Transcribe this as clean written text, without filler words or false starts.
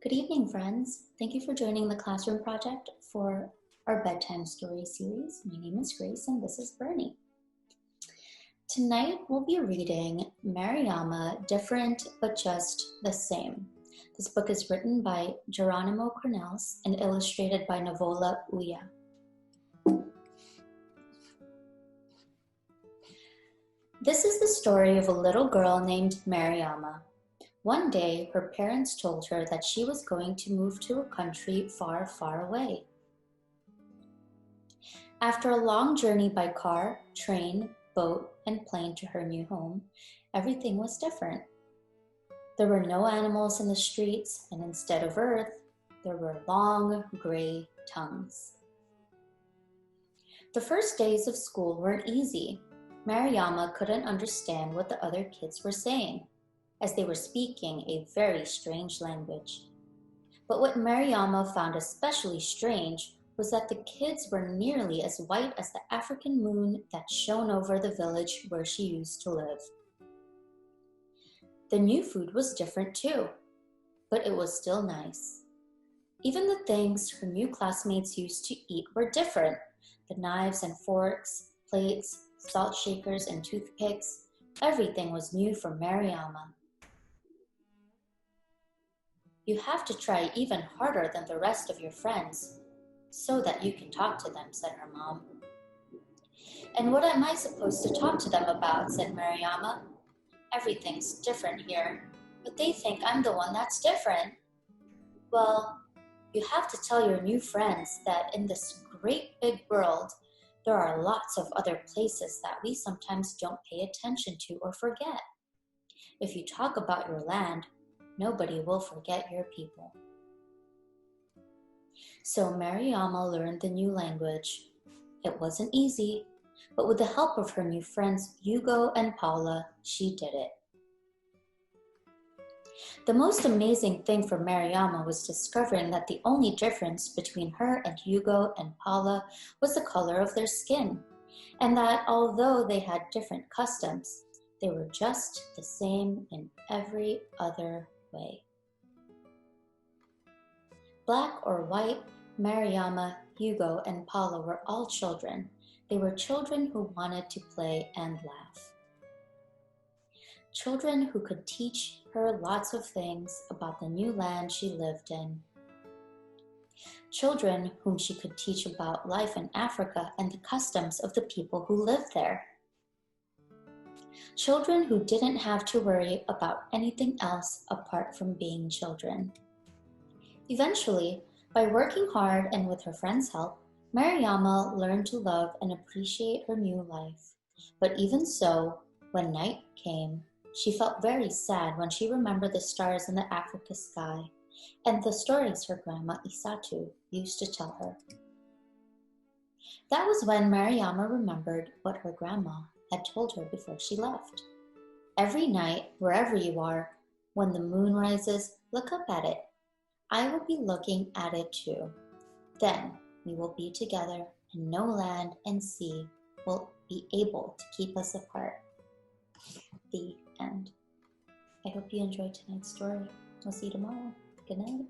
Good evening, friends. Thank you for joining the classroom project for our bedtime story series. My name is Grace and this is Bernie. Tonight we'll be reading Mariama, Different but Just the Same. This book is written by Jerónimo Cornelles and illustrated by Navola Uya. This is the story of a little girl named Mariama. One day, her parents told her that she was going to move to a country far, far away. After a long journey by car, train, boat, and plane to her new home, everything was different. There were no animals in the streets, and instead of earth, there were long, gray tongues. The first days of school weren't easy. Mariama couldn't understand what the other kids were saying, as they were speaking a very strange language. But what Mariama found especially strange was that the kids were nearly as white as the African moon that shone over the village where she used to live. The new food was different too, but it was still nice. Even the things her new classmates used to eat were different. The knives and forks, plates, salt shakers and toothpicks, everything was new for Mariama. You have to try even harder than the rest of your friends so that you can talk to them, said her mom. And what am I supposed to talk to them about, said Mariama. Everything's different here, but they think I'm the one that's different. Well, you have to tell your new friends that in this great big world, there are lots of other places that we sometimes don't pay attention to or forget. If you talk about your land, nobody will forget your people. So Mariama learned the new language. It wasn't easy, but with the help of her new friends Hugo and Paula, she did it. The most amazing thing for Mariama was discovering that the only difference between her and Hugo and Paula was the color of their skin, and that although they had different customs, they were just the same in every other way. Black or white, Mariama, Hugo, and Paula were all children. They were children who wanted to play and laugh. Children who could teach her lots of things about the new land she lived in. Children whom she could teach about life in Africa and the customs of the people who lived there. Children who didn't have to worry about anything else apart from being children. Eventually, by working hard and with her friends' help, Mariama learned to love and appreciate her new life. But even so, when night came, she felt very sad when she remembered the stars in the Africa sky and the stories her grandma Isatu used to tell her. That was when Mariama remembered what her grandma had told her before she left. Every night, wherever you are, when the moon rises, look up at it. I will be looking at it too. Then we will be together, and no land and sea will be able to keep us apart. The end. I hope you enjoyed tonight's story. We'll see you tomorrow. Good night.